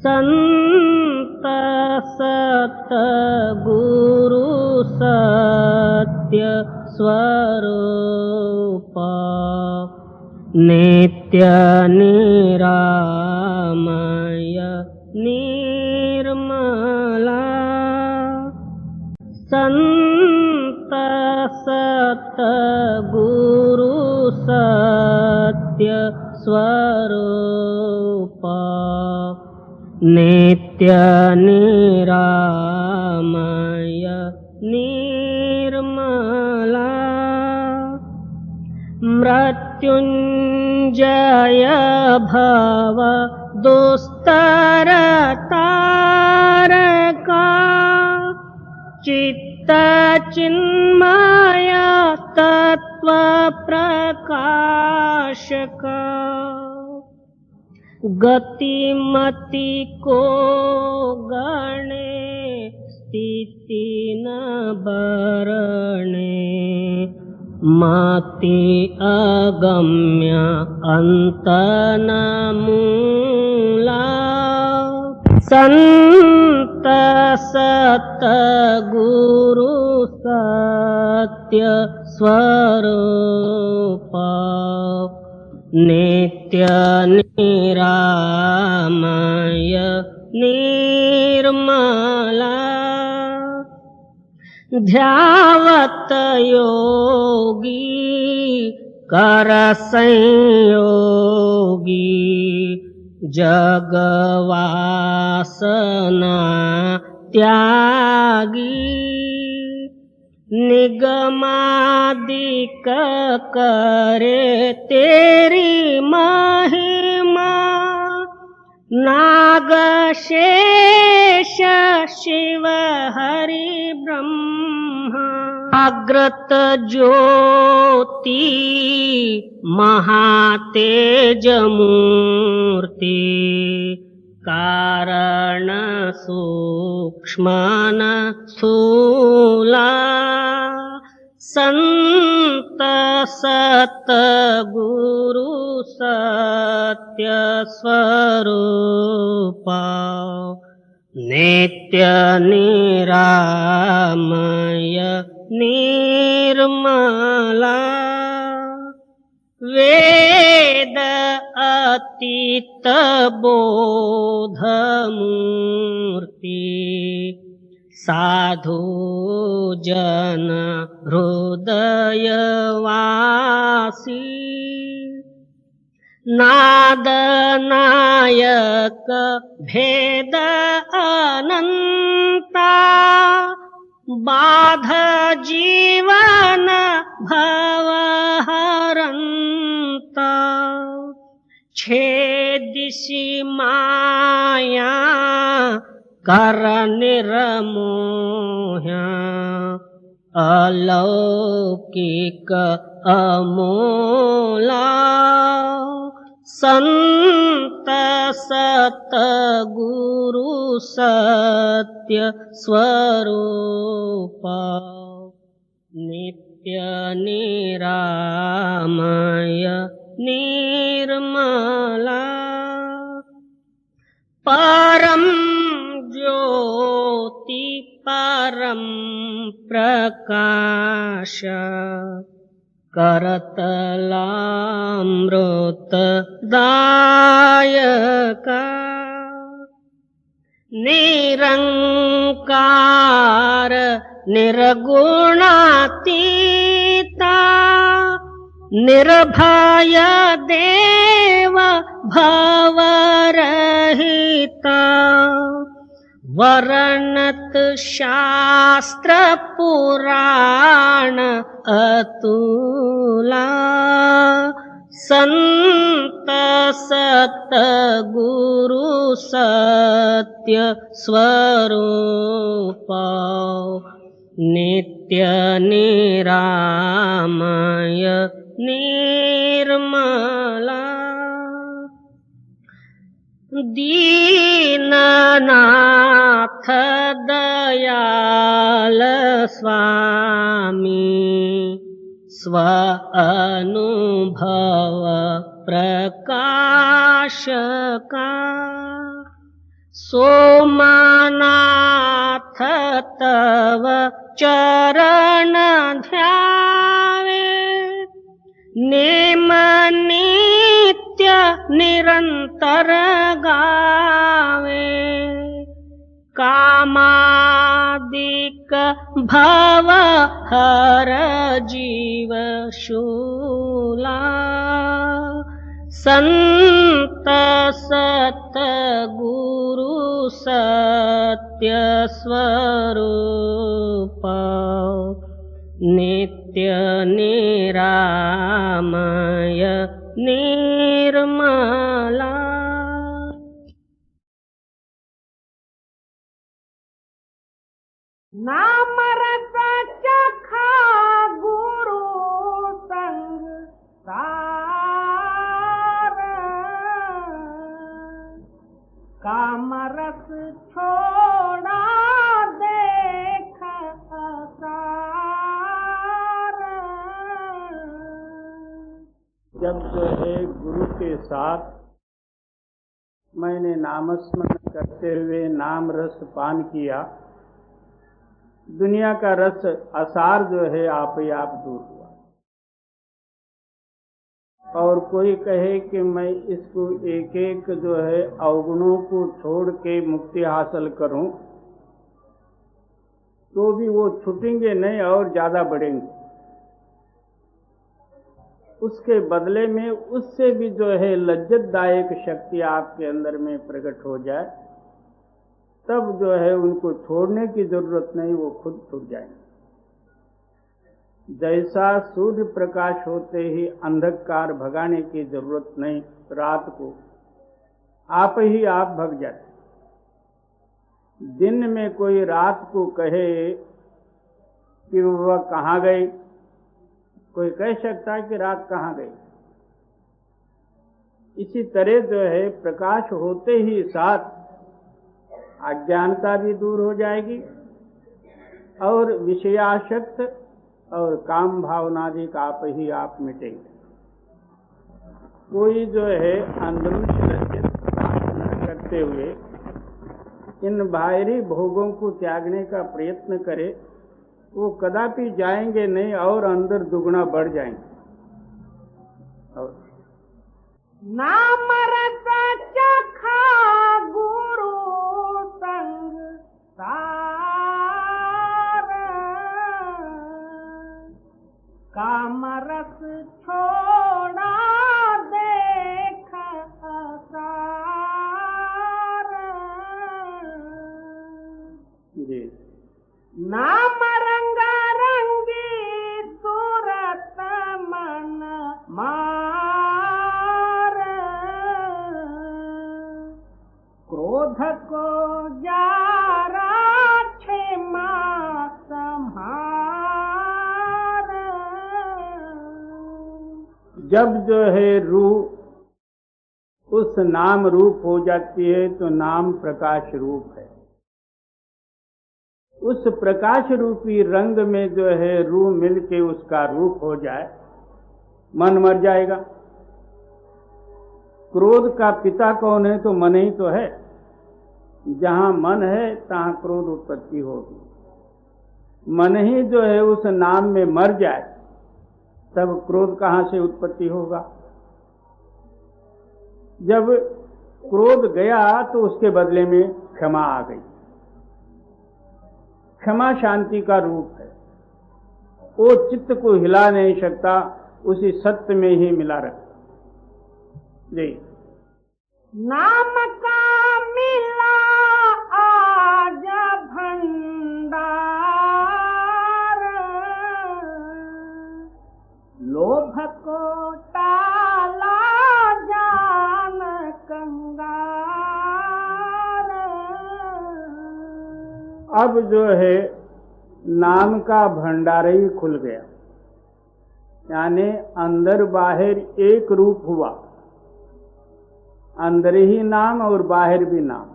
संत सतगुरु सत्य स्वरूप नित्य निरामय निर्मला संत सतगुरु सत्य स्वरूप नित्य निरामय निर्मला मृत्युंजय भव दुस्तर तारका चित्त चिन्मय तत्व प्रकाशका गतिमति को गणे स्थिति न बरणे मति अगम्य अंत न मूला संत सतगुरु सत्य स्वरूप नित्य निरामय निर्मला ध्यावत योगी कर संयोगी जगवासना त्यागी निगमादिक करे तेरी महिमा नाग शेष शिव हरि ब्रह्मा अग्रत ज्योति महातेज मूर्ति कारण सूक्ष्मन स्थूला संत सतगुरु सत्य स्वरूप नित्य निरामय निर्मला वेद अतीत बोध मूर्ति साधु जन हृदय वासी नाद नायक भेद अनंता बाध जीवन भव हरंता छेदिसि माया कर निर्मोह्या अलौकिक अमोला संत सतगुरु सत्य स्वरूप नित्य निरामय निर्मला परम ज्योति परम प्रकाश करतलामृत दायका निरंकार निर्गुणातीता निर्भय देव भवरहिता वर्णत शास्त्र पुराण अतुला संत सतगुरु सत्य स्वरूप नित्य निरामय निर्मला दीननाथ दयाल स्वामी स्व अनुभव प्रकाश का सोमनाथ तव चरण ध्यावे नेम नित्य निरंतर गावे कामादिक भव हर जीव शूला संत सत गुरु सत्य स्वरूप नित्य निरामय निर्मला। नाम रस चखा गुरु संग सार काम रस छोड़ा देख सार। जब जो है गुरु के साथ मैंने नामस्मरण करते हुए नाम रस पान किया, दुनिया का रस असार जो है आप ही आप दूर हुआ। और कोई कहे कि मैं इसको एक एक जो है अवगुणों को छोड़ के मुक्ति हासिल करूं, तो भी वो छूटेंगे नहीं और ज्यादा बढ़ेंगे। उसके बदले में उससे भी जो है लज्जतदायक शक्ति आपके अंदर में प्रकट हो जाए, तब जो है उनको छोड़ने की जरूरत नहीं, वो खुद छूट जाएंगे। जैसा सूर्य प्रकाश होते ही अंधकार भगाने की जरूरत नहीं, रात को आप ही आप भग जाते। दिन में कोई रात को कहे कि वह कहाँ गई, कोई कह सकता है कि रात कहाँ गई। इसी तरह जो है प्रकाश होते ही साथ अज्ञानता भी दूर हो जाएगी और विषयासक्त और काम भावनादि का आप ही आप मिटेंगे। कोई जो है अंदरूनी लज्जित प्रकाश न करते हुए इन बाहरी भोगों को त्यागने का प्रयत्न करे, वो कदापि जाएंगे नहीं और अंदर दुगना बढ़ जाएंगे। और नाम रस चखा गुरु संग सार काम रस छोड़ा देख सार। जी नाम रंग रंगी सूरत मन मार क्रोध को जारा क्षमा संहार। जब जो है रूह उस नाम रूप हो जाती है तो नाम प्रकाश रूप है। उस प्रकाश रूपी रंग में जो है रूह मिलके उसका रूप हो जाए, मन मर जाएगा। क्रोध का पिता कौन है? तो मन ही तो है। जहां मन है तहां क्रोध उत्पत्ति होगी। मन ही जो है उस नाम में मर जाए, तब क्रोध कहां से उत्पत्ति होगा? जब क्रोध गया तो उसके बदले में क्षमा आ गई। क्षमा शांति का रूप है। वो चित्त को हिला नहीं सकता, उसी सत्य में ही मिला रखता। जी नाम का मिला आज भंडार लोभ को टाला जान कंगार। अब जो है नाम का भंडार ही खुल गया, यानी अंदर बाहर एक रूप हुआ। अंदर ही नाम और बाहर भी नाम।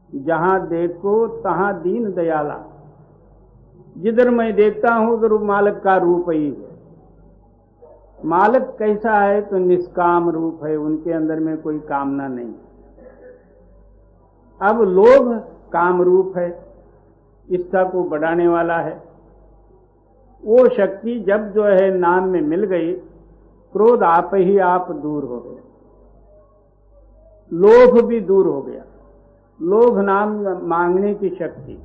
जहां देखो तहां दीन दयाला। जिधर मैं देखता हूं उधर मालिक का रूप ही है। मालिक कैसा है? तो निष्काम रूप है, उनके अंदर में कोई कामना नहीं। अब लोभ काम रूप है, इच्छा को बढ़ाने वाला है। वो शक्ति जब जो है नाम में मिल गई, क्रोध आप ही आप दूर हो गया, लोभ भी दूर हो गया। लोभ नाम मांगने की शक्ति,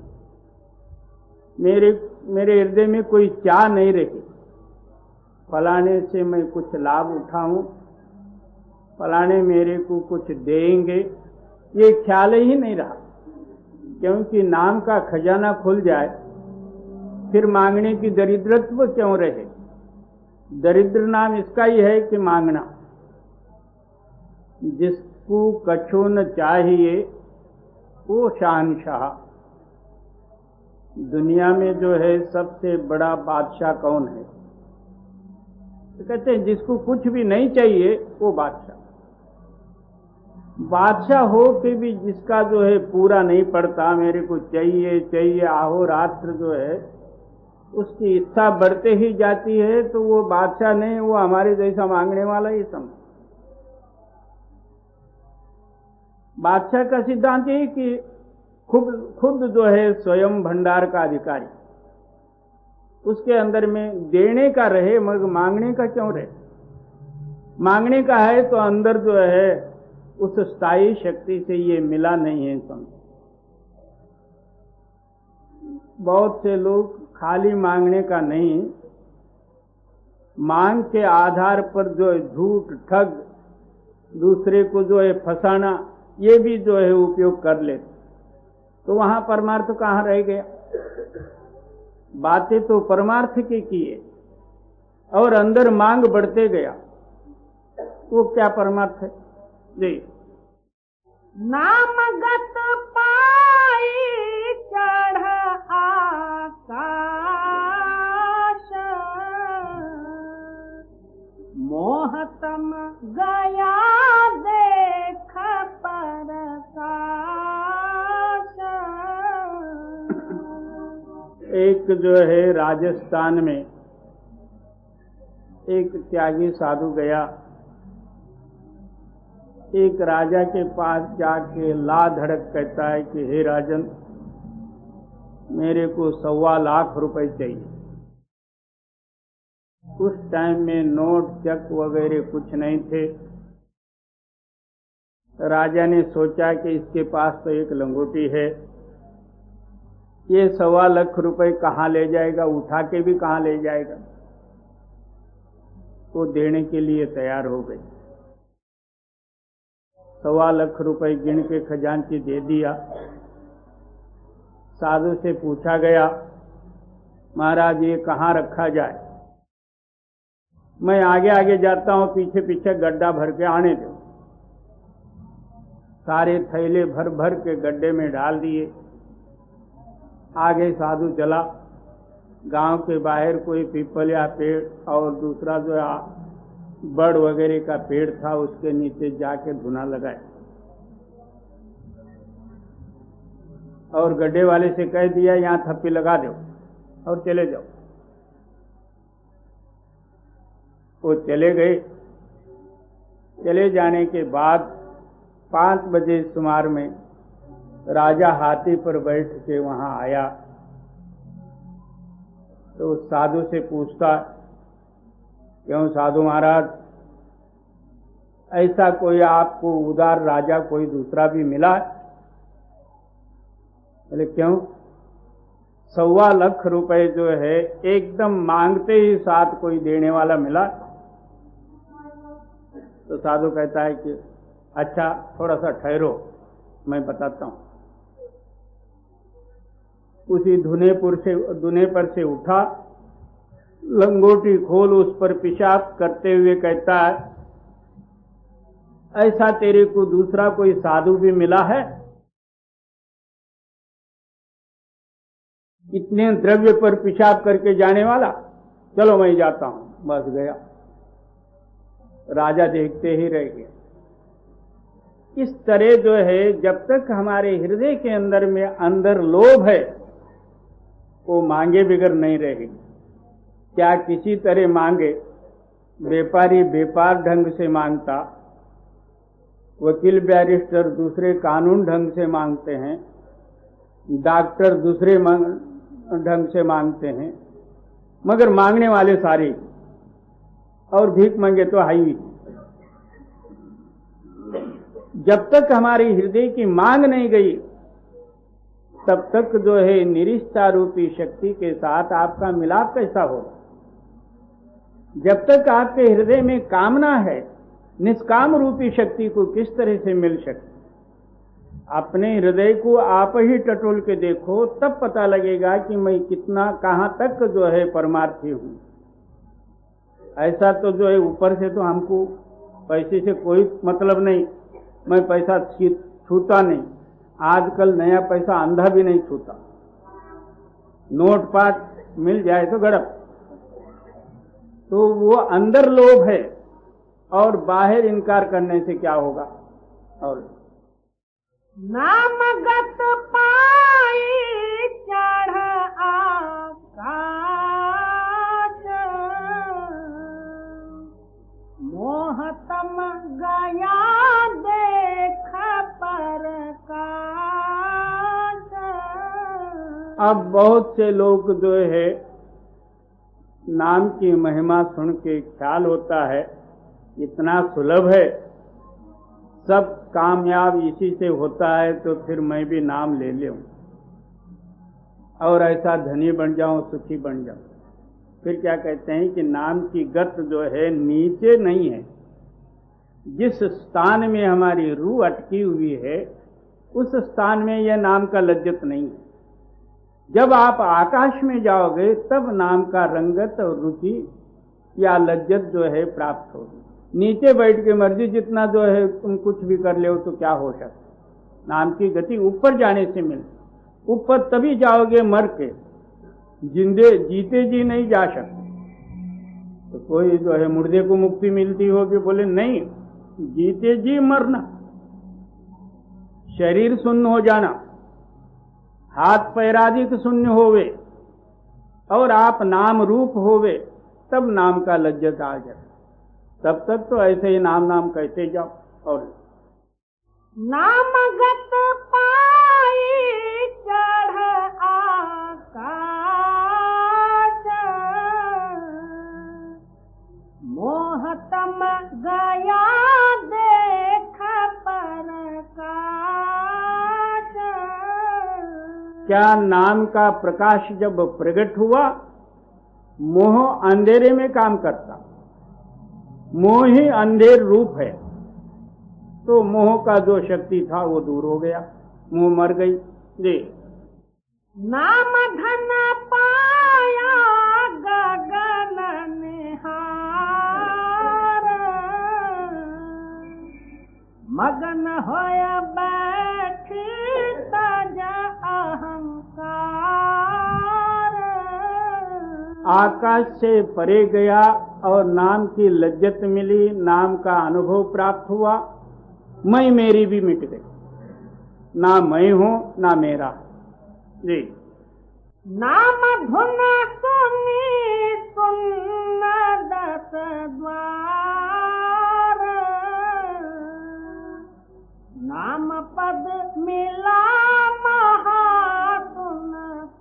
मेरे हृदय में कोई चाह नहीं रही, फलाने से मैं कुछ लाभ उठाऊं, फलाने मेरे को कुछ देंगे, ये ख्याल ही नहीं रहा। क्योंकि नाम का खजाना खुल जाए फिर मांगने की दरिद्रत्व क्यों रहे। दरिद्र नाम इसका ही है कि मांगना। जिसको कछु न चाहिए वो शहंशाह। दुनिया में जो है सबसे बड़ा बादशाह कौन है? तो कहते हैं जिसको कुछ भी नहीं चाहिए वो बादशाह। बादशाह हो के भी जिसका जो है पूरा नहीं पड़ता, मेरे को चाहिए चाहिए अहोरात्र जो है उसकी इच्छा बढ़ते ही जाती है, तो वो बादशाह नहीं, वो हमारे जैसा मांगने वाला ही समझ। बादशाह का सिद्धांत है कि खुद जो है स्वयं भंडार का अधिकारी, उसके अंदर में देने का रहे मगर मांगने का क्यों रहे। मांगने का है तो अंदर जो है उस स्थायी शक्ति से ये मिला नहीं है समझ। बहुत से लोग खाली मांगने का नहीं, मांग के आधार पर जो है झूठ ठग दूसरे को जो है फंसाना, ये भी जो है उपयोग कर लेते, तो वहां परमार्थ कहां रह गया। बातें तो परमार्थ की किए और अंदर मांग बढ़ते गया, वो क्या परमार्थ है जी। नामगत पाई चढ़ आकाश, मोहतम गया देख परकाश। एक जो है राजस्थान में एक त्यागी साधु गया, एक राजा के पास जाके ला धड़क कहता है कि हे राजन, मेरे को 1.25 लाख रुपए चाहिए। उस टाइम में नोट चक वगैरह कुछ नहीं थे। राजा ने सोचा कि इसके पास तो एक लंगोटी है, ये 1.25 लाख रुपए कहाँ ले जाएगा, उठा के भी कहाँ ले जाएगा। वो देने के लिए तैयार हो गई। 1.25 लाख रुपए गिन के खजांची दे दिया। साधु से पूछा गया, महाराज ये कहाँ रखा जाए? मैं आगे आगे जाता हूं, पीछे पीछे गड्ढा भर के आने दो। सारे थैले भर भर के गड्ढे में डाल दिए। आगे साधु चला। गांव के बाहर कोई पीपल या पेड़ और दूसरा जो बड़ वगैरह का पेड़ था, उसके नीचे जाके धुना लगाए और गड्ढे वाले से कह दिया यहां थप्पी लगा दो और चले जाओ। वो चले गए। चले जाने के बाद 5 बजे सुमार में राजा हाथी पर बैठ के वहां आया, तो उस साधु से पूछता, क्यों साधु महाराज, ऐसा कोई आपको उदार राजा कोई दूसरा भी मिला? बोले क्यों? 1.25 लाख रुपए जो है एकदम मांगते ही साथ कोई देने वाला मिला। तो साधु कहता है कि अच्छा थोड़ा सा ठहरो, मैं बताता हूं। उसी धुने पर से उठा, लंगोटी खोल उस पर पेशाब करते हुए कहता है, ऐसा तेरे को दूसरा कोई साधु भी मिला है? इतने द्रव्य पर पेशाब करके जाने वाला? चलो मैं जाता हूं। बस गया। राजा देखते ही रह गया। इस तरह जो है, जब तक हमारे हृदय के अंदर में अंदर लोभ है, वो मांगे बिगर नहीं रहेगी। क्या किसी तरह मांगे? व्यापारी व्यापार ढंग से मांगता, वकील बैरिस्टर दूसरे कानून ढंग से मांगते हैं, डॉक्टर दूसरे ढंग से मांगते हैं, मगर मांगने वाले सारे, और भीख मांगे तो हाई। जब तक हमारी हृदय की मांग नहीं गई तब तक जो है निरिष्ठा रूपी शक्ति के साथ आपका मिलाप कैसा होगा? जब तक आपके हृदय में कामना है, निष्काम रूपी शक्ति को किस तरह से मिल सकती? अपने हृदय को आप ही टटोल के देखो, तब पता लगेगा कि मैं कितना कहां तक जो है परमार्थी हूं। ऐसा तो जो है ऊपर से तो हमको पैसे से कोई मतलब नहीं, मैं पैसा छूता नहीं। आजकल नया पैसा अंधा भी नहीं छूता, नोट पाट मिल जाए तो गड़प। तो वो अंदर लोभ है और बाहर इनकार करने से क्या होगा? और नामगत पाई चढ़ आकाश, मोहतम गया देख परकाश। अब बहुत से लोग जो है नाम की महिमा सुन के ख्याल होता है इतना सुलभ है, सब कामयाब इसी से होता है, तो फिर मैं भी नाम ले लूं और ऐसा धनी बन जाऊं, सुखी बन जाऊं। फिर क्या कहते हैं कि नाम की गत जो है नीचे नहीं है। जिस स्थान में हमारी रूह अटकी हुई है उस स्थान में यह नाम का लज्जत नहीं है। जब आप आकाश में जाओगे तब नाम का रंगत और रुचि या लज्जत जो है प्राप्त होगी। नीचे बैठ के मर्जी जितना जो है तुम कुछ भी कर ले हो तो क्या हो सकता? नाम की गति ऊपर जाने से मिलती। ऊपर तभी जाओगे मर के, जीते जी नहीं जा सकते। तो कोई जो है मुर्दे को मुक्ति मिलती होगी, बोले नहीं, जीते जी मरना, शरीर शून्य हो जाना, हाथ पैरादिक शून्य होवे और आप नाम रूप होवे, तब नाम का लज्जत आ जाए। तब तक तो ऐसे ही नाम नाम कहते जाओ। और नामगत पाई चढ़ आकाश, मोहतम गया देख परकाश। क्या नाम का प्रकाश जब प्रकट हुआ, मोह अंधेरे में काम करता, मोह ही अंधेर रूप है, तो मोह का जो शक्ति था वो दूर हो गया, मोह मर गई। जी, नाम धन पाया गगन निहार, मगन होय बैठी तज अहंकार। आकाश से परे गया और नाम की लज्जत मिली, नाम का अनुभव प्राप्त हुआ, मैं मेरी भी मिट गई, ना मैं हूं ना मेरा। जी, नाम धुन सुनी सुन दस द्वार, नाम पद मिला महासुन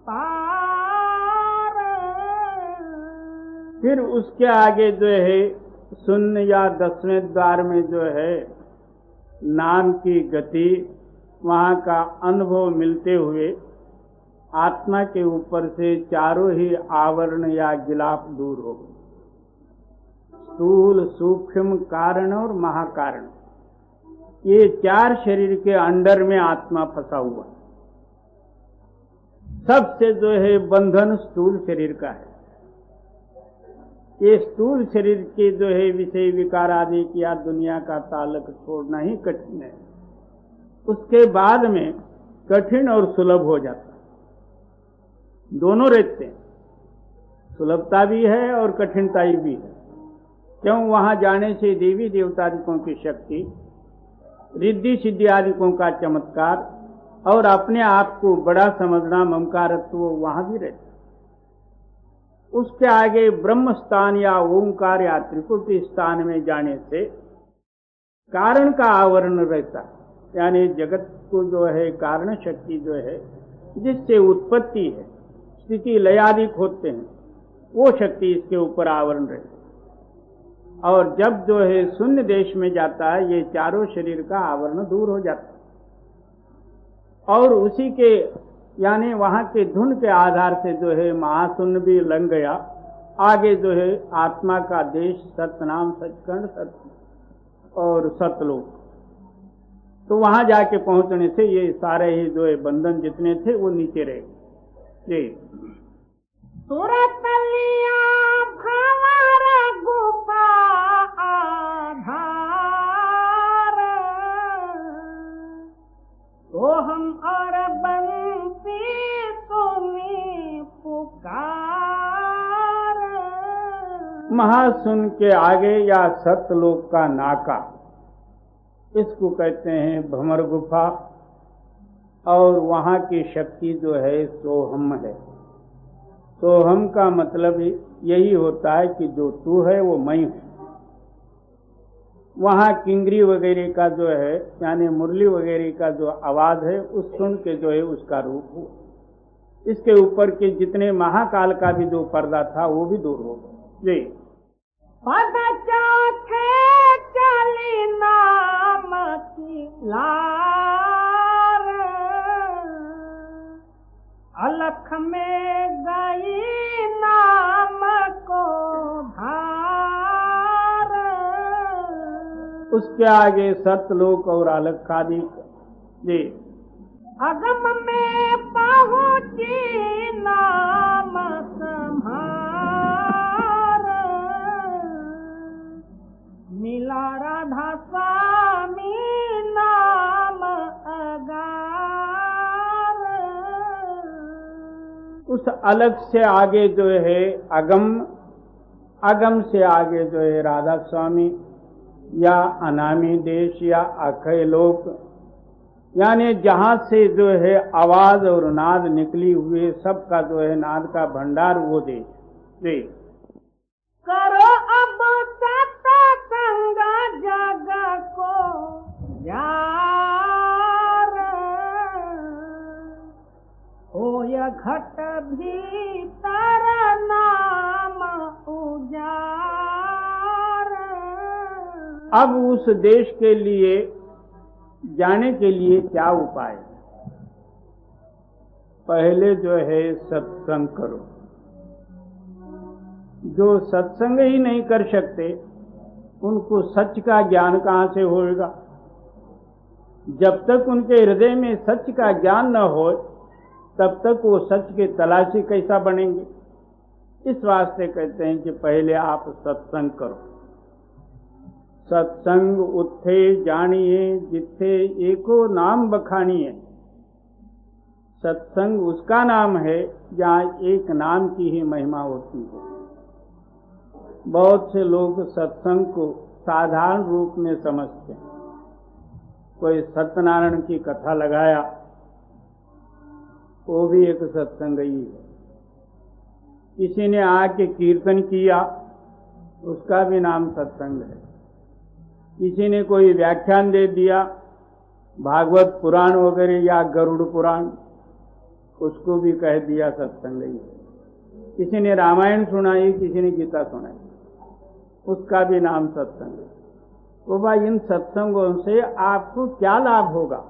पार। फिर उसके आगे जो है शून्य या 10वें द्वार में जो है नाम की गति, वहां का अनुभव मिलते हुए आत्मा के ऊपर से चारों ही आवरण या गिलाफ दूर हो गए। स्थूल, सूक्ष्म, कारण और महाकारण, ये 4 शरीर के अंडर में आत्मा फंसा हुआ। सबसे जो है बंधन स्थूल शरीर का है। ये स्थूल शरीर के जो है विषय विकार आदि किया दुनिया का ताल्लुक छोड़ना ही कठिन है। उसके बाद में कठिन और सुलभ हो जाता, दोनों रहते हैं, सुलभता भी है और कठिनता भी है। क्यों? वहां जाने से देवी देवतादिकों की शक्ति, रिद्धि सिद्धि आदिकों का चमत्कार और अपने आप को बड़ा समझना, ममकारत्व वहां भी रहता। उसके आगे ब्रह्म स्थान या ओंकार या त्रिकुटी स्थान में जाने से कारण का आवरण रहता है, यानी जगत को जो है कारण शक्ति जो है जिससे उत्पत्ति है, स्थिति लय आदि होते हैं, वो शक्ति इसके ऊपर आवरण रहती है। और जब जो है शून्य देश में जाता है, ये चारों शरीर का आवरण दूर हो जाता है और उसी के यानी वहां के धुन के आधार से जो है महाशून्य भी लंघ गया। आगे जो है आत्मा का देश सतनाम सचखंड सत्य और सतलोक, तो वहां जाके पहुंचने से ये सारे ही जो है बंधन जितने थे वो नीचे रहे। जी सुरतलिया भंवर गुफा आधार, तो हम और बंसी सुनी पुकार। महाशून्य के आगे या सतलोक का नाका, इसको कहते हैं भंवर गुफा। और वहां की शक्ति जो है सोहम है। सोहम का मतलब यही होता है कि जो तू है वो मैं हूं। वहां किंगरी वगैरह का जो है यानी मुरली वगैरह का जो आवाज है उस सुन के जो है उसका रूप हुआ। इसके ऊपर के जितने महाकाल का भी जो पर्दा था वो भी दूर हो गया। जी पद चौथे चली नाम की लार, अलख में गई नाम को धार। उसके आगे सतलोक और अलख आदि। जी अगम में पहुंची नाम संहार, मिला राधा स्वामी नाम अगार। उस अलग से आगे जो है अगम, अगम से आगे जो है राधा स्वामी या अनामी देश या अक्षय लोक, यानी जहां से जो है आवाज और नाद निकली हुए सबका जो है नाद का भंडार वो देश। जी करो अब सत्संग जग को यार, होय घट भीतर नाम उजाड़। अब उस देश के लिए जाने के लिए क्या उपाय? पहले जो है सत्संग करो। जो सत्संग ही नहीं कर सकते उनको सच का ज्ञान कहां से होगा? जब तक उनके हृदय में सच का ज्ञान न हो तब तक वो सच के तलाशी कैसा बनेंगे? इस वास्ते कहते हैं कि पहले आप सत्संग करो। सत्संग उठे जानिए जिथे एको नाम बखानिए। सत्संग उसका नाम है जहां एक नाम की ही महिमा होती है। बहुत से लोग सत्संग को साधारण रूप में समझते हैं। कोई सत्यनारायण की कथा लगाया, वो भी एक सत्संग ही है। किसी ने आके कीर्तन किया, उसका भी नाम सत्संग है। किसी ने कोई व्याख्यान दे दिया, भागवत पुराण वगैरह या गरुड़ पुराण, उसको भी कह दिया सत्संग ही है। किसी ने रामायण सुनाई, किसी ने गीता सुनाई, उसका भी नाम सत्संग है। तो भाई इन सत्संगों से आपको क्या लाभ होगा?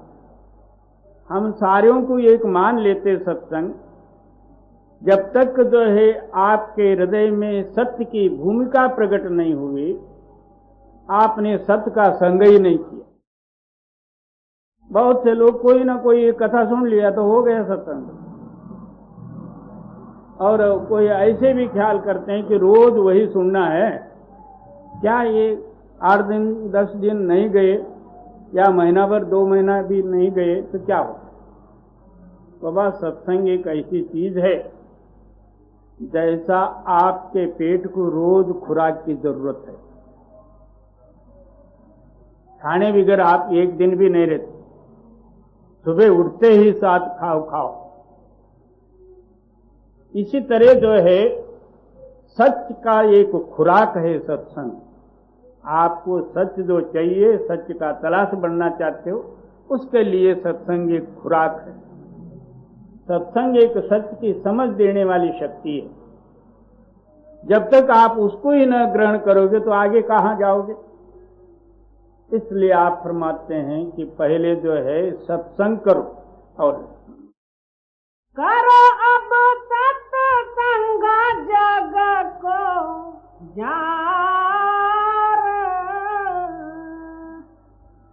हम सारों को एक मान लेते सत्संग, जब तक जो है आपके हृदय में सत्य की भूमिका प्रकट नहीं हुई, आपने सत्य का संग ही नहीं किया। बहुत से लोग कोई ना कोई एक कथा सुन लिया तो हो गया सत्संग, और कोई ऐसे भी ख्याल करते हैं कि रोज वही सुनना है। क्या ये 8 दिन 10 दिन नहीं गए या महीना भर 2 महीना भी नहीं गए तो क्या हो? बाबा सत्संग एक ऐसी चीज है जैसा आपके पेट को रोज खुराक की जरूरत है। खाने बगैर आप एक दिन भी नहीं रहते। सुबह उठते ही साथ खाओ खाओ। इसी तरह जो है सच का एक खुराक है सत्संग। आपको सच जो चाहिए, सच का तलाश बनना चाहते हो, उसके लिए सत्संग एक खुराक है। सत्संग एक सच की समझ देने वाली शक्ति है। जब तक आप उसको ही न ग्रहण करोगे तो आगे कहां जाओगे। इसलिए आप फरमाते हैं कि पहले जो है सत्संग करो और करो अब सत्संग जग को जार,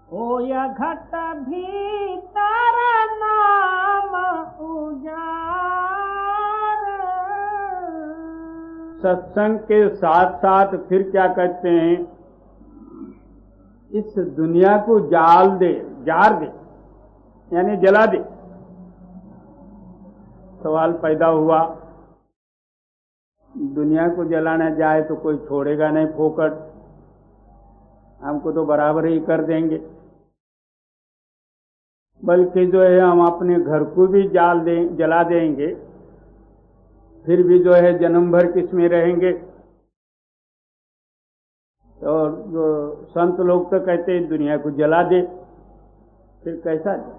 होय घट भीतर नाम उजार। सत्संग के साथ साथ फिर क्या कहते हैं, इस दुनिया को जार दे, यानी जला दे। सवाल पैदा हुआ, दुनिया को जलाना जाए तो कोई छोड़ेगा नहीं, फोकट हमको तो बराबर ही कर देंगे। बल्कि जो है हम अपने घर को भी जला देंगे, फिर भी जो है जन्म भर किसमें रहेंगे। और जो संत लोग तो कहते हैं दुनिया को जला दे, फिर कैसा जाए।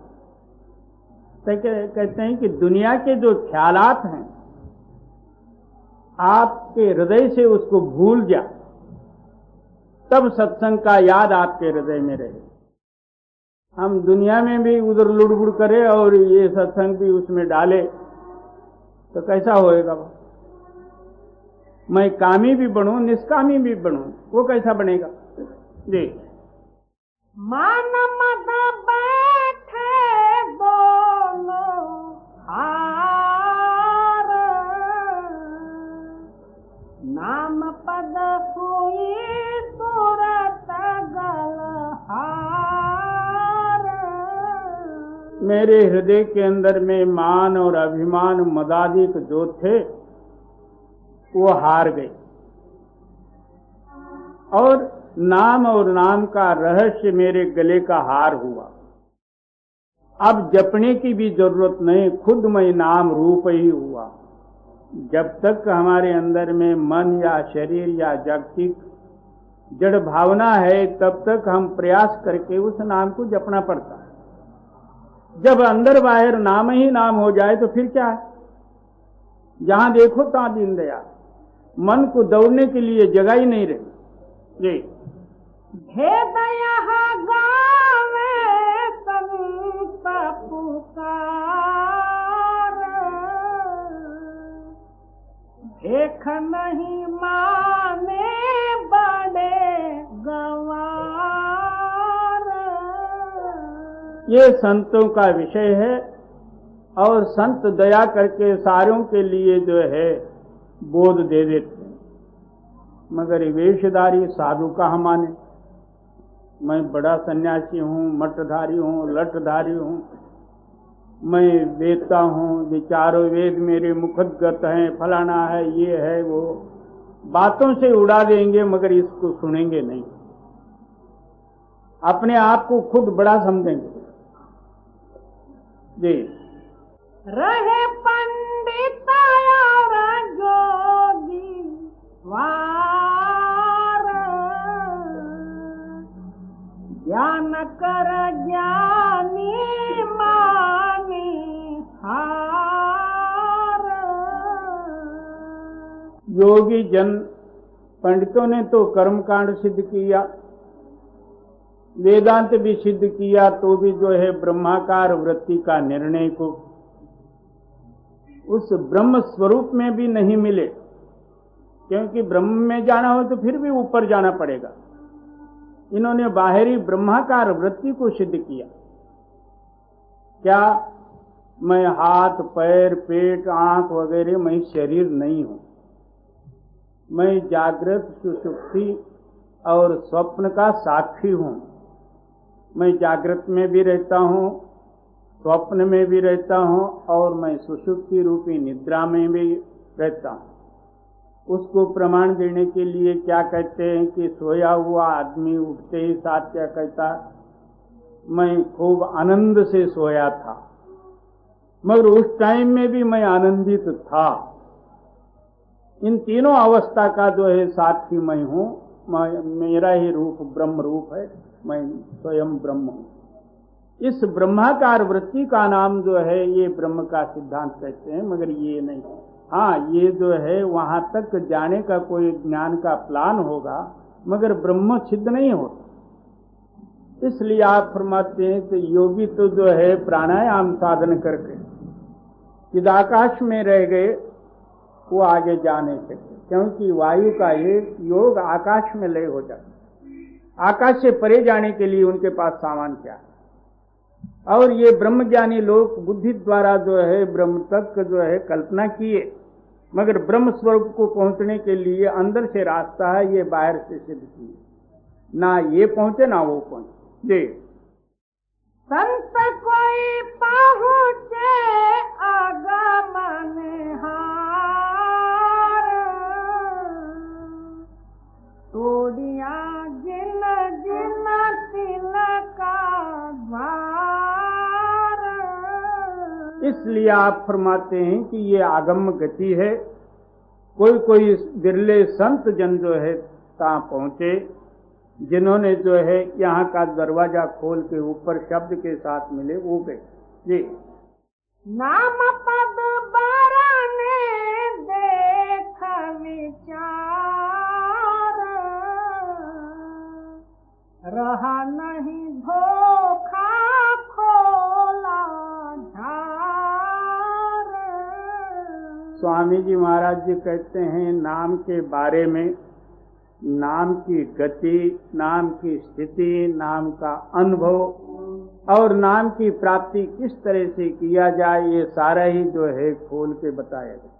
कहते हैं कि दुनिया के जो ख्यालात हैं आपके हृदय से उसको भूल जा, तब सत्संग का याद आपके हृदय में रहे। हम दुनिया में भी उधर लुड़बुड़ करें और ये सत्संग भी उसमें डाले तो कैसा होएगा। मैं कामी भी बनूं, निष्कामी भी बनूं, वो कैसा बनेगा जी। मान मद बैठे दोनों हार, नाम पद हुई सूरत गलहार। मेरे हृदय के अंदर में मान और अभिमान मदादिक जो थे वो हार गए, और नाम और नाम का रहस्य मेरे गले का हार हुआ। अब जपने की भी जरूरत नहीं, खुद मैं नाम रूप ही हुआ। जब तक हमारे अंदर में मन या शरीर या जागतिक जड़ भावना है, तब तक हम प्रयास करके उस नाम को जपना पड़ता है। जब अंदर बाहर नाम ही नाम हो जाए तो फिर क्या है, जहां देखो तहां दीनदयाल। मन को दौड़ने के लिए जगह ही नहीं रही जी। भेद यहाँ गावे संत पुकार, देख नहीं माने बड़े गवार। ये संतों का विषय है, और संत दया करके सारों के लिए जो है बोध दे देते हैं। मगर वेशधारी साधु का हम माने, मैं बड़ा सन्यासी हूँ, मठधारी हूँ, लठधारी हूँ, मैं वेदता हूँ, ये चारों वेद मेरे मुखगत हैं, फलाना है, ये है वो, बातों से उड़ा देंगे मगर इसको सुनेंगे नहीं। अपने आप को खुद बड़ा समझेंगे जी। रहे पंडित और जोगी वार, ज्ञान कर ज्ञानी मानी हार। योगी जन पंडितों ने तो कर्मकांड सिद्ध किया, वेदांत भी सिद्ध किया, तो भी जो है ब्रह्माकार वृत्ति का निर्णय को उस ब्रह्म स्वरूप में भी नहीं मिले। क्योंकि ब्रह्म में जाना हो तो फिर भी ऊपर जाना पड़ेगा। इन्होंने बाहरी ब्रह्माकार वृत्ति को सिद्ध किया। क्या मैं हाथ पैर पेट आंख वगैरह, मैं शरीर नहीं हूं। मैं जागृत सुषुप्ति और स्वप्न का साक्षी हूं। मैं जागृत में भी रहता हूं, स्वप्न में भी रहता हूं, और मैं सुषुप्ति रूपी निद्रा में भी रहता हूं। उसको प्रमाण देने के लिए क्या कहते हैं कि सोया हुआ आदमी उठते ही साथ क्या कहता, मैं खूब आनंद से सोया था, मगर उस टाइम में भी मैं आनंदित था। इन तीनों अवस्था का जो है साक्षी मैं हूं, मेरा ही रूप ब्रह्म रूप है, मैं स्वयं ब्रह्म हूँ। इस ब्रह्माकार वृत्ति का नाम जो है ये ब्रह्म का सिद्धांत कहते हैं, मगर ये नहीं। हाँ, ये जो है वहां तक जाने का कोई ज्ञान का प्लान होगा, मगर ब्रह्म सिद्ध नहीं होता। इसलिए आप फरमाते हैं कि योगी तो जो है प्राणायाम साधन करके चिदाकाश में रह गए, वो आगे जा नहीं सकते, क्योंकि वायु का एक योग आकाश में लय हो जाता। आकाश से परे जाने के लिए उनके पास सामान क्या है। और ये ब्रह्मज्ञानी लोग बुद्धि द्वारा जो है ब्रह्म तक जो है कल्पना किए, मगर ब्रह्म स्वरूप को पहुंचने के लिए अंदर से रास्ता है, ये बाहर से सिद्ध किए। ना ये पहुंचे ना वो पहुंचे। जी, संत कोई पहुँचे आगम निहार, तोड़िया जिन जिन तिलका द्वार। इसलिए आप फरमाते हैं कि ये आगम गति है। कोई कोई बिरले संत जन जो है ता पहुंचे, जिन्होंने जो है यहाँ का दरवाजा खोल के ऊपर शब्द के साथ मिले, वो गए। जी, नाम पद बरने देख विचार, रहा नहीं धोखा खोला झार। स्वामी जी महाराज जी कहते हैं नाम के बारे में, नाम की गति, नाम की स्थिति, नाम का अनुभव और नाम की प्राप्ति किस तरह से किया जाए, ये सारा ही जो है खोल के बताया गया।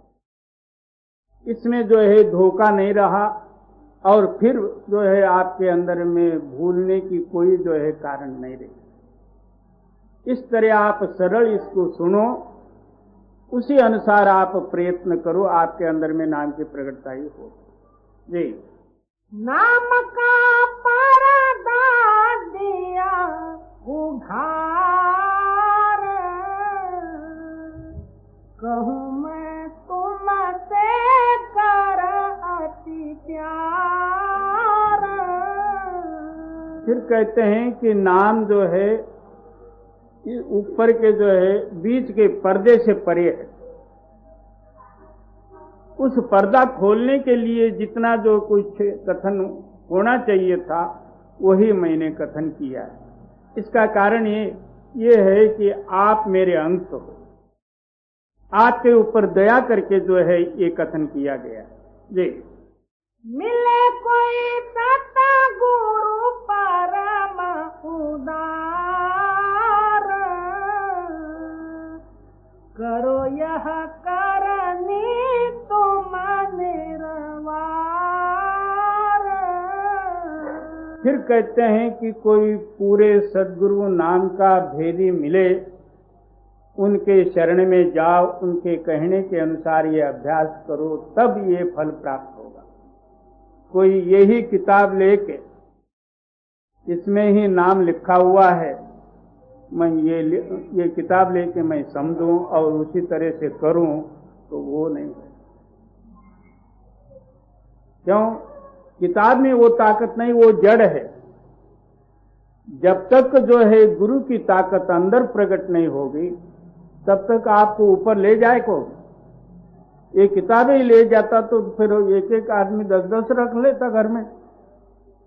इसमें जो है धोखा नहीं रहा, और फिर जो है आपके अंदर में भूलने की कोई जो है कारण नहीं रही। इस तरह आप सरल इसको सुनो, उसी अनुसार आप प्रयत्न करो, आपके अंदर में नाम की प्रकटता ही हो। जी, नाम का परदा दिया उघार, कहूँ मैं तुमसे कर अति प्यार। फिर कहते हैं कि नाम जो है ऊपर के जो है बीच के पर्दे से परे है। उस पर्दा खोलने के लिए जितना जो कुछ कथन होना चाहिए था, वही मैंने कथन किया है। इसका कारण ये है कि आप मेरे अंश हो, आपके ऊपर दया करके जो है ये कथन किया गया। जी, मिले कोई सतगुरु परम उदार, करो यह करनी तुम निर्वार। फिर कहते हैं कि कोई पूरे सद्गुरु नाम का भेदी मिले, उनके शरण में जाओ, उनके कहने के अनुसार ये अभ्यास करो, तब ये फल प्राप्त होगा। कोई यही किताब लेके इसमें ही नाम लिखा हुआ है, मैं ये किताब लेके मैं समझूं और उसी तरह से करूं, तो वो नहीं है। क्यों? किताब में वो ताकत नहीं, वो जड़ है। जब तक जो है गुरु की ताकत अंदर प्रकट नहीं होगी, तब तक आपको ऊपर ले जाए को। ये किताबें ही ले जाता तो फिर एक एक आदमी 10-10 रख लेता घर में।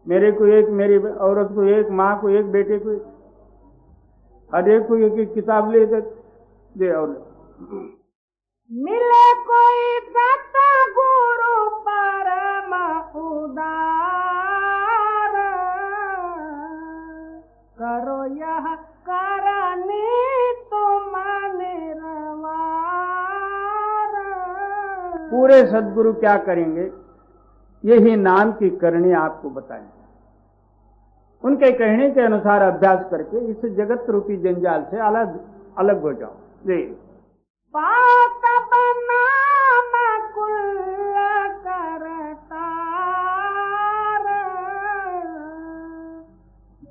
मेरे को एक, मेरी औरत को एक, माँ को एक, बेटे को एक, हर एक को एक एक किताब ले दे। और मिले कोई सतगुरु परम उदार, करो यह करनी तुम निर्वार। पूरे सद्गुरु क्या करेंगे? यही नाम की करनी आपको बताएंगे। उनके कहने के अनुसार अभ्यास करके इस जगत रूपी जंजाल से अलग हो जाओ। जी, पात बनाम कुल करतार,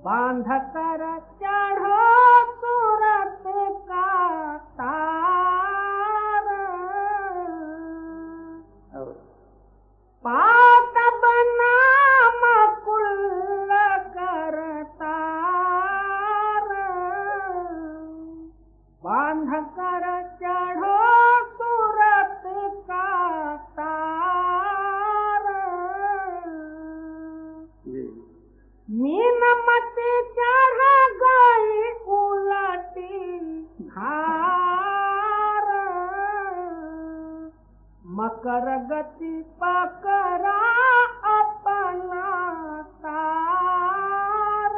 बांध कर चढ़ो सूरत का तार। पात बनाम मकर गति पकड़ा अपना तार।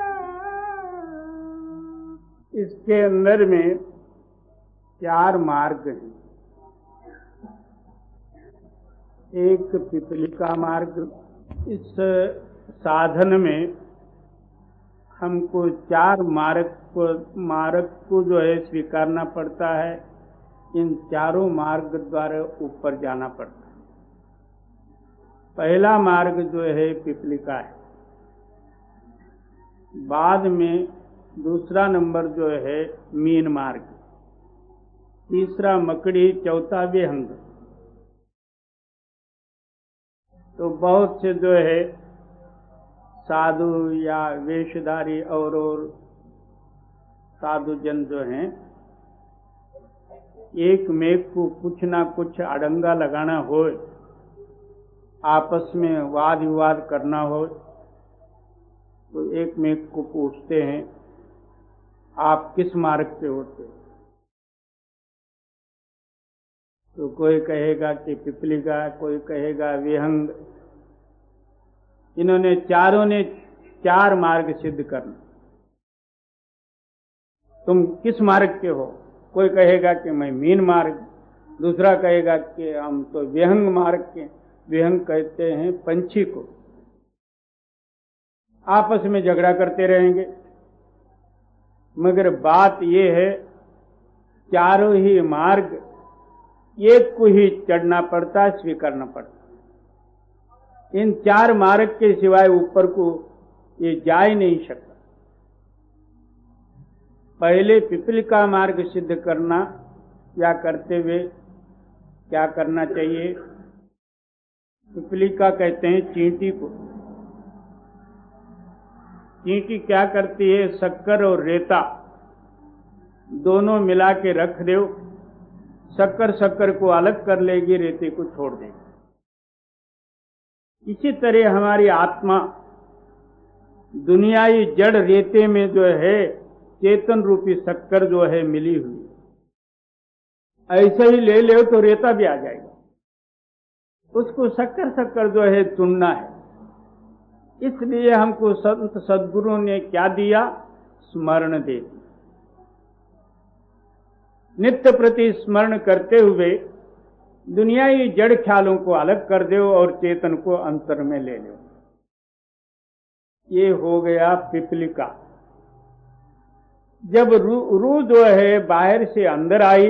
इसके अंदर में 4 मार्ग हैं। एक पिपलिका मार्ग। इस साधन में हमको 4 मार्ग को जो है स्वीकारना पड़ता है। इन चारों मार्ग द्वारा ऊपर जाना पड़ता है। पहला मार्ग जो है पिपलिका है, बाद में दूसरा नंबर जो है मीन मार्ग, तीसरा मकड़ी, चौथा विहंग। तो बहुत से जो है साधु या वेशधारी और साधु जन जो हैं, एक मेघ को कुछ ना कुछ अड़ंगा लगाना हो, आपस में वाद विवाद करना हो, तो एक मेघ को पूछते हैं आप किस मार्ग से होते? तो कोई कहेगा कि पिपलिका, कोई कहेगा विहंग। इन्होंने चारों ने 4 मार्ग सिद्ध करना। तुम किस मार्ग के हो? कोई कहेगा कि मैं मीन मार्ग, दूसरा कहेगा कि हम तो विहंग मार्ग के। विहंग कहते हैं पंछी को। आपस में झगड़ा करते रहेंगे। मगर बात यह है, चारों ही मार्ग एक को ही चढ़ना पड़ता, स्वीकारना पड़ता। इन 4 मार्ग के सिवाय ऊपर को ये जा ही नहीं सकता। पहले पिपलिका मार्ग सिद्ध करना या करते हुए क्या करना चाहिए? पिपलिका कहते हैं चींटी को। चींटी क्या करती है? शक्कर और रेता दोनों मिला के रख दो, शक्कर को अलग कर लेगी, रेते को छोड़ देगी। इसी तरह हमारी आत्मा दुनियाई जड़ रेते में जो है चेतन रूपी शक्कर जो है मिली हुई, ऐसे ही ले लो तो रेता भी आ जाएगा। उसको शक्कर जो है चुनना है। इसलिए हमको संत सद्गुरु ने क्या दिया? स्मरण दे दी। नित्य प्रति स्मरण करते हुए दुनियाई जड़ ख्यालों को अलग कर दो और चेतन को अंतर में ले लो। ये हो गया पिपलिका। जब रूह जो है बाहर से अंदर आई,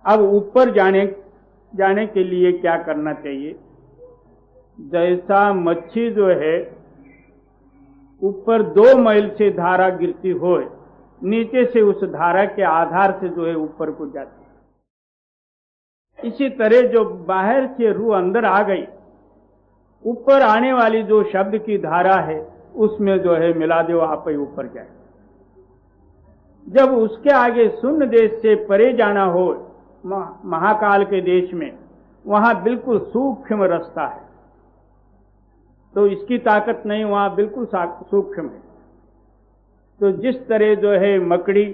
अब ऊपर जाने के लिए क्या करना चाहिए? जैसा मच्छी जो है ऊपर 2 मील से धारा गिरती हो, नीचे से उस धारा के आधार से जो है ऊपर को जाती है। इसी तरह जो बाहर से रूह अंदर आ गई, ऊपर आने वाली जो शब्द की धारा है उसमें जो है मिला दो, आप ही ऊपर जाए। जब उसके आगे शून्य देश से परे जाना हो, महाकाल के देश में, वहां बिल्कुल सूक्ष्म रास्ता है, तो इसकी ताकत नहीं, वहां बिल्कुल सूक्ष्म है। तो जिस तरह जो है मकड़ी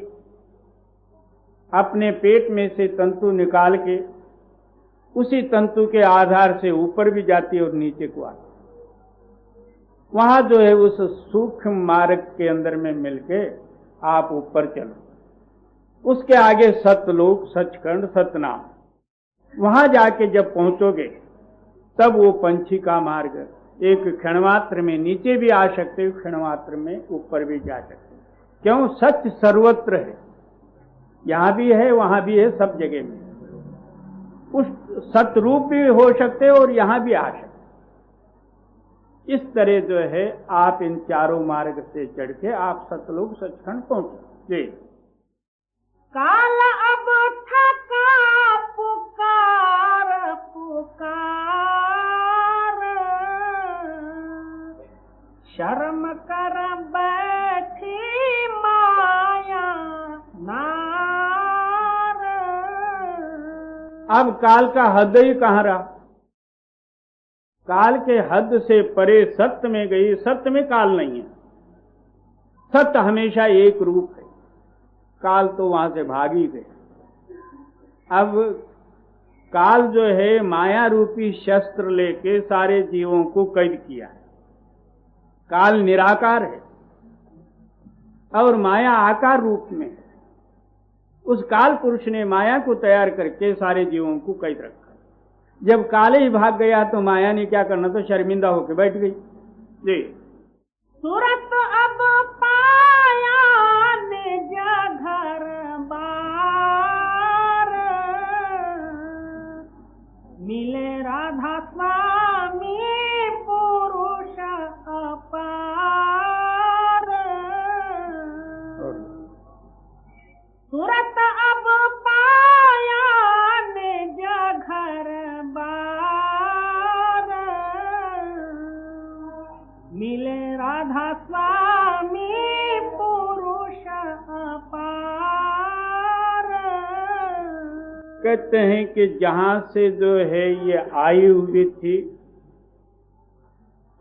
अपने पेट में से तंतु निकाल के उसी तंतु के आधार से ऊपर भी जाती है और नीचे को आती है, वहां जो है उस सूक्ष्म मार्ग के अंदर में मिलके आप ऊपर चलो। उसके आगे सतलोक, सचखंड, सतनाम, वहां जाके जब पहुंचोगे तब वो पंछी का मार्ग एक क्षणमात्र में नीचे भी आ सकते हो, क्षणमात्र में ऊपर भी जा सकते हो। क्यों? सच सर्वत्र है, यहां भी है, वहां भी है, सब जगह में। उस सतरूप भी हो सकते हो और यहां भी आ सकते। इस तरह जो है आप इन चारों मार्ग से चढ़ के आप सतलोक, सचखंड पहुंचो। जी। काल अब थका पुकार शर्म कर बैठी माया नार। अब काल का हद ही कहां रहा? काल के हद से परे सत्य में गई। सत्य में काल नहीं है, सत्य हमेशा एक रूप है, काल तो वहां से भाग ही गए। अब काल जो है माया रूपी शस्त्र लेके सारे जीवों को कैद किया है। काल निराकार है और माया आकार रूप में है। उस काल पुरुष ने माया को तैयार करके सारे जीवों को कैद रखा। जब काल ही भाग गया तो माया ने क्या करना, तो शर्मिंदा होकर बैठ गई। जी सूरत अब पाया निज घर बार, मिले राधा स्वामी पुरुष अपार। सूरत अब पाया निज घर बार, मिले राधा स्वामी पुरुष अपार। कहते हैं कि जहां से जो है ये आई हुई थी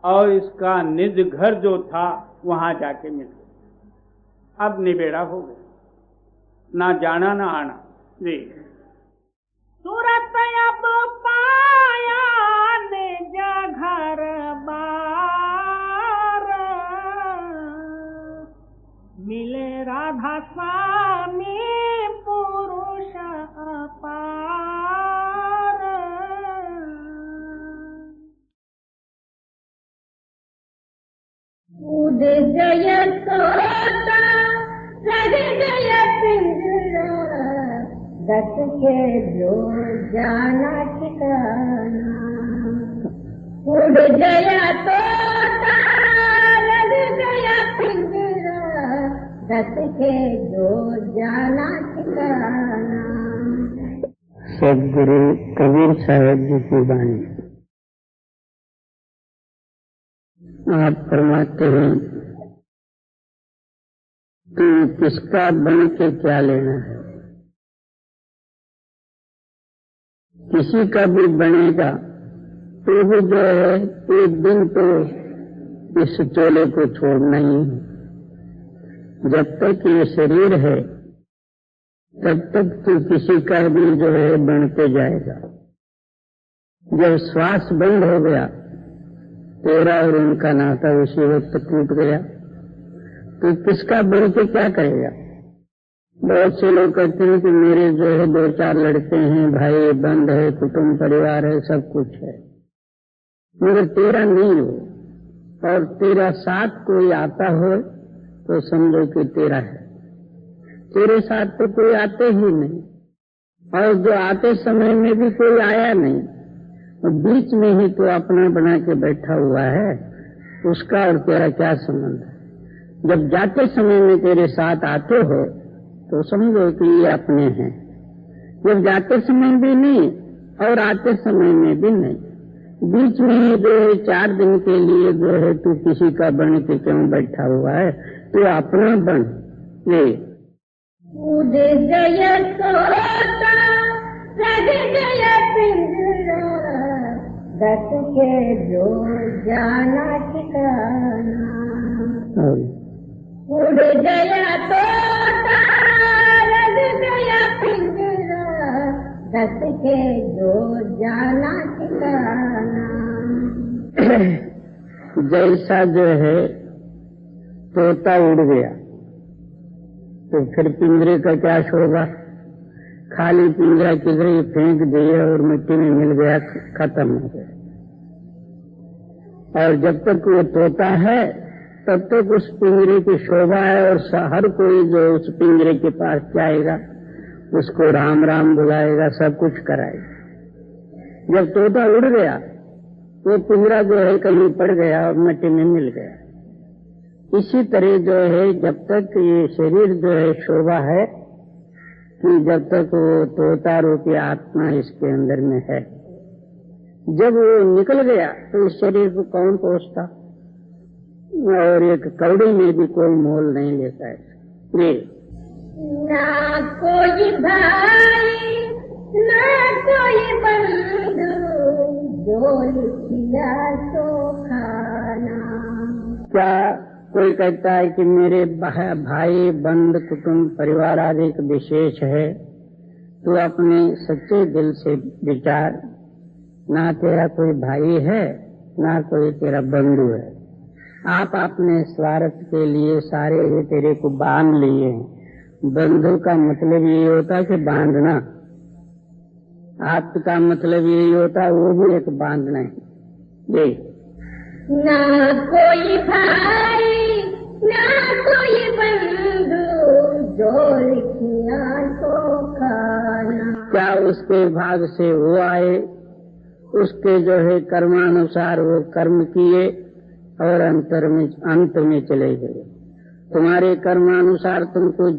और इसका निज घर जो था वहां जाके मिल गया। अब निबेड़ा हो गया, ना जाना ना आना। जी सूरत अब पाया निज घर बार, मिले राधा स्वामी पुरुष अपार। उड़ जय तोता रह गया पिंजरा, दस के जो जाना ठिकाना। उड़ गया तोता रह गया पिंजरा, दस के जो जाना ठिकाना। सदगुरु कबीर साहब जी की वाणी। आप फरमाते हैं कि किसका बन के क्या लेना है। किसी का भी बनेगा तो भी जो है एक दिन तो इस चोले को छोड़ना ही है। जब तक ये शरीर है तब तक तो किसी का भी जो है बनते जाएगा। जब श्वास बंद हो गया तेरा और उनका नाता उसी वक्त टूट गया, तो किसका बन के क्या करेगा। बहुत से लोग कहते हैं कि मेरे जो है 2-4 लड़के हैं, भाई बंद है, कुटुंब परिवार है, सब कुछ है, मगर तेरा नहीं हो और तेरा साथ कोई आता हो तो समझो कि तेरा है। तेरे साथ तो कोई आते ही नहीं, और जो आते समय में भी कोई आया नहीं, और बीच में ही तो अपना बना के बैठा हुआ है, उसका और तेरा क्या संबंध है। जब जाते समय में तेरे साथ आते हो तो समझो कि ये अपने हैं। जब जाते समय भी नहीं और आते समय में भी नहीं, बीच में ही जो है 4 दिन के लिए जो है तू किसी का बन के क्यों बैठा हुआ है, तू अपना बन। ये उड़ गया तोता रह गया पिंजरा, दस के जो जाना ठिकाना। उड़ गया तोता रह गया पिंजरा, दस के जो जाना ठिकाना। जैसा जो है तोता उड़ गया तो फिर पिंजरे का क्या शोभा। खाली पिंजरा किधर ही फेंक दिया और मिट्टी में मिल गया, खत्म हो गया। और जब तक वो तोता है तब तक उस पिंजरे की शोभा है, और हर कोई जो उस पिंजरे के पास जाएगा उसको राम राम बुलाएगा, सब कुछ कराएगा। जब तोता उड़ गया वो पिंजरा जो है कहीं पड़ गया और मिट्टी में मिल गया। इसी तरह जो है जब तक ये शरीर जो है शोभा है कि जब तक वो तोता रूपी आत्मा इसके अंदर में है, जब वो निकल गया तो इस शरीर को कौन पोसता, और एक कौड़ी में भी कोई मोल नहीं लेता है। ना कोई भाई ना कोई बंधु, जो लिखिया तो खाना। क्या कोई कहता है कि मेरे भाई बंद कुटुंब परिवार आदि एक विशेष है, तू अपने सच्चे दिल से विचार, ना तेरा कोई भाई है ना कोई तेरा बंधु है। आप अपने स्वार्थ के लिए सारे ही तेरे को बांध लिए हैं। बंधु का मतलब यही होता है कि बांधना, आप का मतलब यही होता है, वो भी एक बांधना है। ये ना कोई भाई ना कोई बंधु, जो लिखिया तो खाना। क्या उसके भाग से वो आए, उसके जो है कर्मानुसार वो कर्म किए और अंत में चले गए। तुम्हारे कर्मानुसार तुमको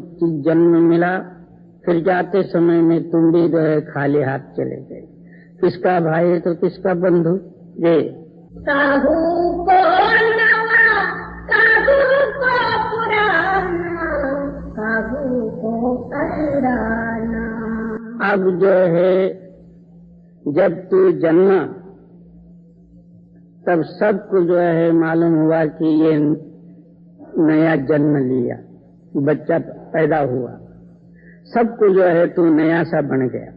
जन्म मिला, फिर जाते समय में तुम भी जो है खाली हाथ चले गए। किसका भाई तो किसका बंधु। ये काहू को नवा काहू को पुराना, काहू को पुराना। अब जो है जब तू जन्मा तब सबको जो है मालूम हुआ कि ये नया जन्म लिया, बच्चा पैदा हुआ, सबको जो है तू नया सा बन गया।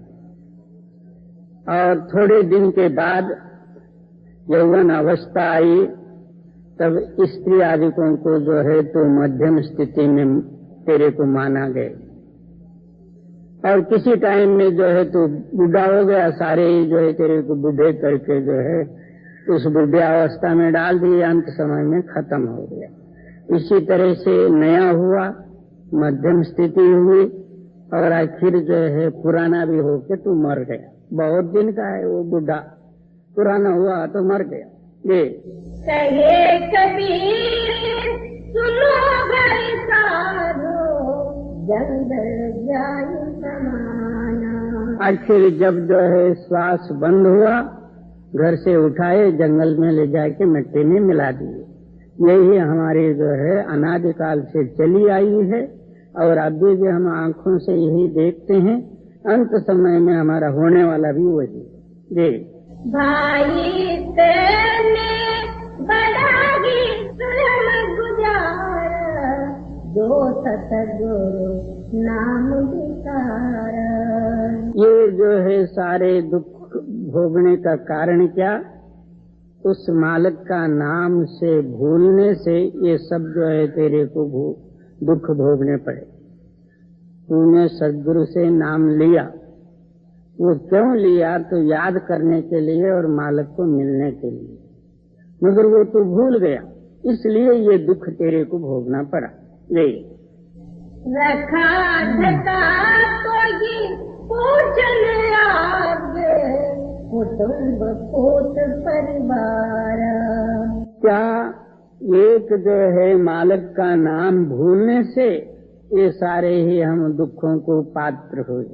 और थोड़े दिन के बाद यौवन अवस्था आई, तब स्त्री आदिकों को जो है तो मध्यम स्थिति में तेरे को माना गया। और किसी टाइम में जो है तो बूढ़ा हो गया, सारे ही जो है तेरे को बूढ़े करके जो है उस बुढ़िया अवस्था में डाल दिए, अंत समय में खत्म हो गया। इसी तरह से नया हुआ, मध्यम स्थिति हुई और आखिर जो है पुराना भी होके तू मर गया। बहुत दिन का है वो बुढ़ा, पुराना हुआ तो मर गया। ये कहे कबीर सुनो भाई साधो, जंगल जाए समाना। आखिर जब जो है श्वास बंद हुआ, घर से उठाए जंगल में ले जाके मिट्टी में मिला दिए। यही हमारे जो है अनादिकाल से चली आई है और अभी भी हम आंखों से यही देखते हैं। अंत समय में हमारा होने वाला भी वही है। भाई तेने बड़ा ही सुलम गुजारा, जो सतगुरु नाम विचारा। ये जो है सारे दुख भोगने का कारण क्या, उस मालिक का नाम से भूलने से ये सब जो है तेरे को दुख भोगने पड़े। तूने सद्गुरु से नाम लिया, वो क्यों लिया, तो याद करने के लिए और मालिक को मिलने के लिए, मगर वो तू भूल गया, इसलिए ये दुख तेरे को भोगना पड़ा। ये रखा ढका कोई पूजन आगे, कुटुंब कोट परिवार। क्या एक जो है मालिक का नाम भूलने से ये सारे ही हम दुखों को पात्र हुए।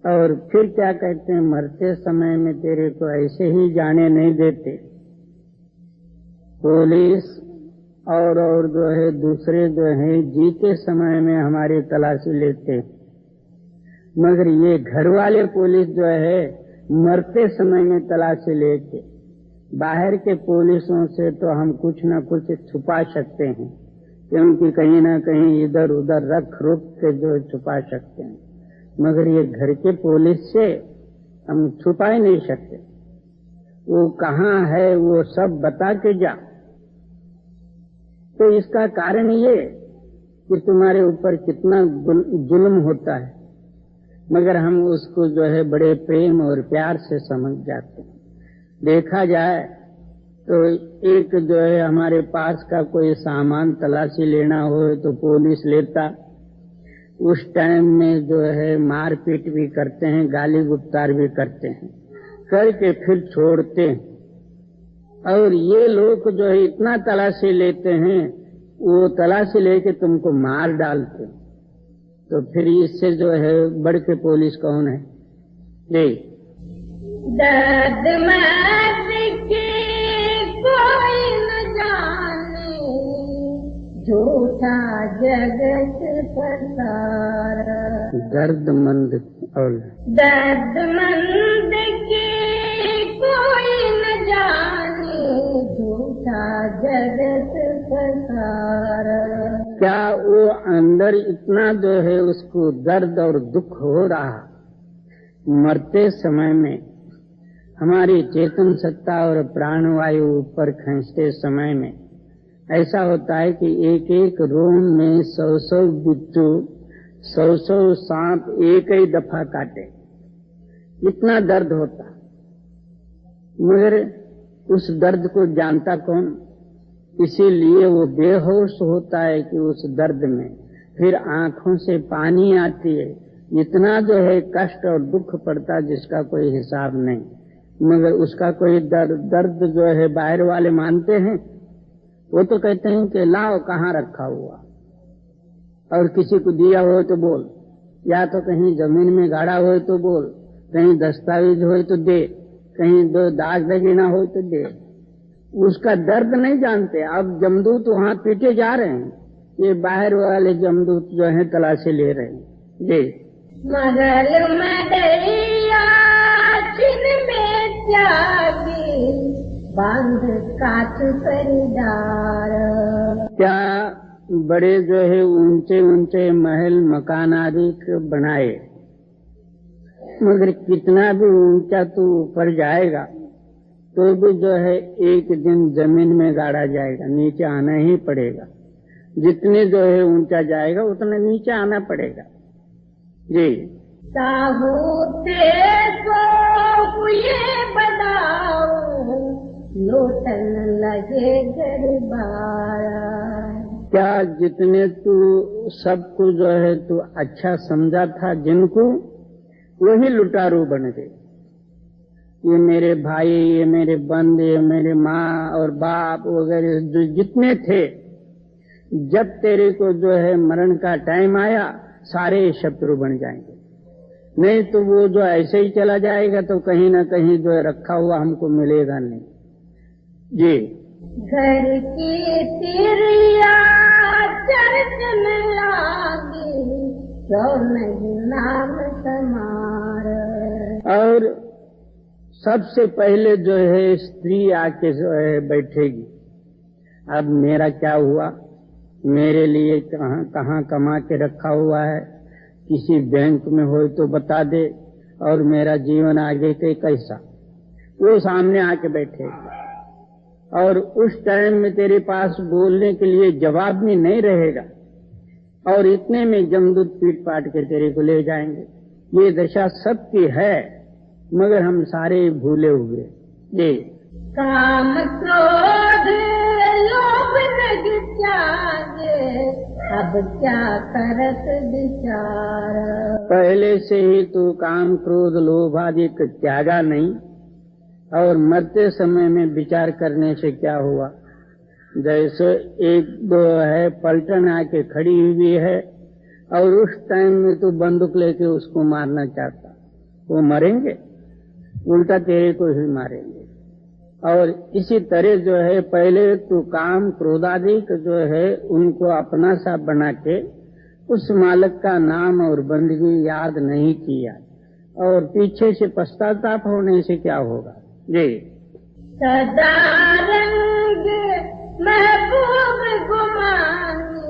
और फिर क्या कहते हैं, मरते समय में तेरे को ऐसे ही जाने नहीं देते। पुलिस और जो है दूसरे जो है जीते समय में हमारी तलाशी लेते, मगर ये घर वाले पुलिस जो है मरते समय में तलाशी लेते। बाहर के पुलिसों से तो हम कुछ न कुछ छुपा सकते हैं, क्योंकि कहीं न कहीं इधर उधर रख रुख के जो छुपा सकते हैं, मगर ये घर के पुलिस से हम छुपा ही नहीं सकते। वो कहाँ है वो सब बता के जा। तो इसका कारण ये कि तुम्हारे ऊपर कितना जुल्म होता है, मगर हम उसको जो है बड़े प्रेम और प्यार से समझ जाते हैं। देखा जाए तो एक जो है हमारे पास का कोई सामान तलाशी लेना हो तो पुलिस लेता, उस टाइम में जो है मारपीट भी करते हैं, गाली गुप्तार भी करते हैं, करके फिर छोड़ते हैं। और ये लोग जो है इतना तलाशी लेते हैं, वो तलाशी लेके तुमको मार डालते। तो फिर इससे जो है बढ़ के पुलिस कौन है? दर्द मर्द के कोई न जाने, झूठा जगत पसारा। दर्दमंद और दर्दमंद के कोई न जाने, झूठा जगत पसारा। क्या वो अंदर इतना जो है उसको दर्द और दुख हो रहा, मरते समय में हमारी चेतन सत्ता और प्राणवायु ऊपर खींचते समय में ऐसा होता है कि एक एक रोम में 100 बिच्छू 100 सांप एक ही दफा काटे, इतना दर्द होता। मगर उस दर्द को जानता कौन? इसीलिए वो बेहोश होता है कि उस दर्द में फिर आंखों से पानी आती है, इतना जो है कष्ट और दुख पड़ता जिसका कोई हिसाब नहीं। मगर उसका कोई दर्द जो है बाहर वाले मानते हैं, वो तो कहते हैं कि लाओ कहाँ रखा हुआ, और किसी को दिया हो तो बोल, या तो कहीं जमीन में गाड़ा हो तो बोल, कहीं दस्तावेज हो तो दे, कहीं दो दाग दगीना हो तो दे। उसका दर्द नहीं जानते। अब जमदूत वहाँ पीटे जा रहे हैं, ये बाहर वाले जमदूत जो है तलाशी ले रहे हैं। जी मगल मडैया छिन में त्यागी बांध काट कर डार। क्या बड़े जो है ऊंचे ऊंचे महल मकान आदि बनाए, मगर कितना भी ऊंचा तू ऊपर जाएगा तो भी जो है एक दिन जमीन में गाड़ा जाएगा, नीचे आना ही पड़ेगा। जितने जो है ऊंचा जाएगा उतना नीचे आना पड़ेगा। जी साहूते सो हुए बदाओ लोटन लगे गरीबारा। क्या जितने तू सबको जो है तू अच्छा समझा था जिनको, वही लुटारू बन गए। ये मेरे भाई, ये मेरे बंदे, ये मेरे माँ और बाप वगैरह जो जितने थे, जब तेरे को जो है मरण का टाइम आया सारे शत्रु बन जाएंगे। नहीं तो वो जो ऐसे ही चला जाएगा तो कहीं ना कहीं जो है रखा हुआ हमको मिलेगा नहीं। जी घर की तिरिया चर्च में लागी क्यों नहीं नाम समार। और सबसे पहले जो है स्त्री आके जो है बैठेगी, अब मेरा क्या हुआ, मेरे लिए कहाँ कहाँ कमा के रखा हुआ है, किसी बैंक में हो तो बता दे, और मेरा जीवन आगे के कैसा, वो सामने आके बैठेगी। और उस टाइम में तेरे पास बोलने के लिए जवाब भी नहीं रहेगा, और इतने में जमदूत पीट पाट के तेरे को ले जाएंगे। ये दशा सबकी है, मगर हम सारे भूले हुए। ये काम क्रोध लोभ नग त्यागे अब क्या करत विचार। पहले से ही तू काम क्रोध लोभ आदि त्यागा नहीं, और मरते समय में विचार करने से क्या हुआ। जैसे एक दो है पलटन आके खड़ी हुई है, और उस टाइम में तू बंदूक लेके उसको मारना चाहता, वो मरेंगे, उल्टा तेरे को ही मारेंगे। और इसी तरह जो है पहले तू काम क्रोधाधिक जो है उनको अपना सा बना के उस मालिक का नाम और बंदगी याद नहीं किया, और पीछे से पश्चाताप होने से क्या होगा। जी सदा रंग महबूब गुमानी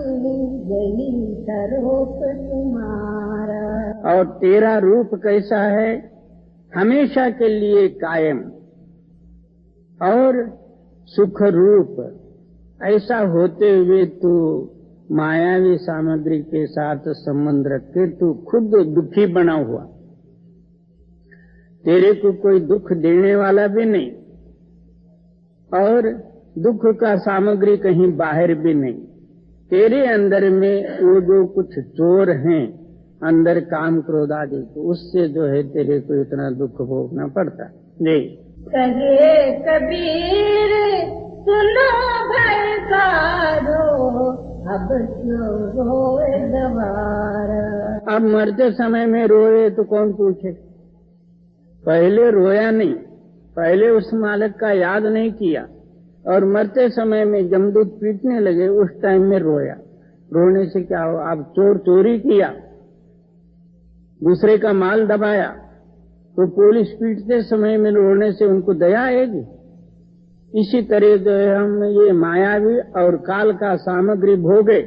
यही स्वरूप तुम्हारा। और तेरा रूप कैसा है, हमेशा के लिए कायम और सुख रूप। ऐसा होते हुए तू मायावी सामग्री के साथ संबंध रखे तू खुद दुखी बना हुआ, तेरे को कोई दुख देने वाला भी नहीं, और दुख का सामग्री कहीं बाहर भी नहीं। तेरे अंदर में वो जो कुछ चोर हैं अंदर काम क्रोध आदि, उससे जो है तेरे को इतना दुख भोगना पड़ता। जी कहे कबीर सुनो भाई सारो अब क्यों रोए गवारा। अब मरते समय में रोए तो कौन पूछे, पहले रोया नहीं, पहले उस मालिक का याद नहीं किया, और मरते समय में जमदूत पीटने लगे उस टाइम में रोया। रोने से क्या हो, अब चोर चोरी किया, दूसरे का माल दबाया, तो पुलिस पीटते समय में रोने से उनको दया आएगी। इसी तरह जो है हम ये मायावी और काल का सामग्री भोगे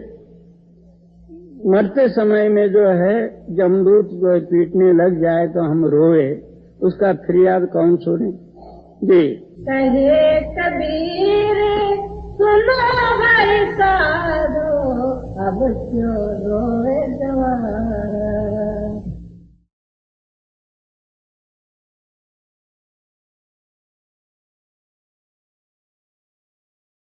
मरते समय में जो है जमदूत जो है पीटने लग जाए तो हम रोए, उसका फरियाद कौन सुने? जी कहे कबीर सुनो भाई साधो, अब क्यों रोए जवान।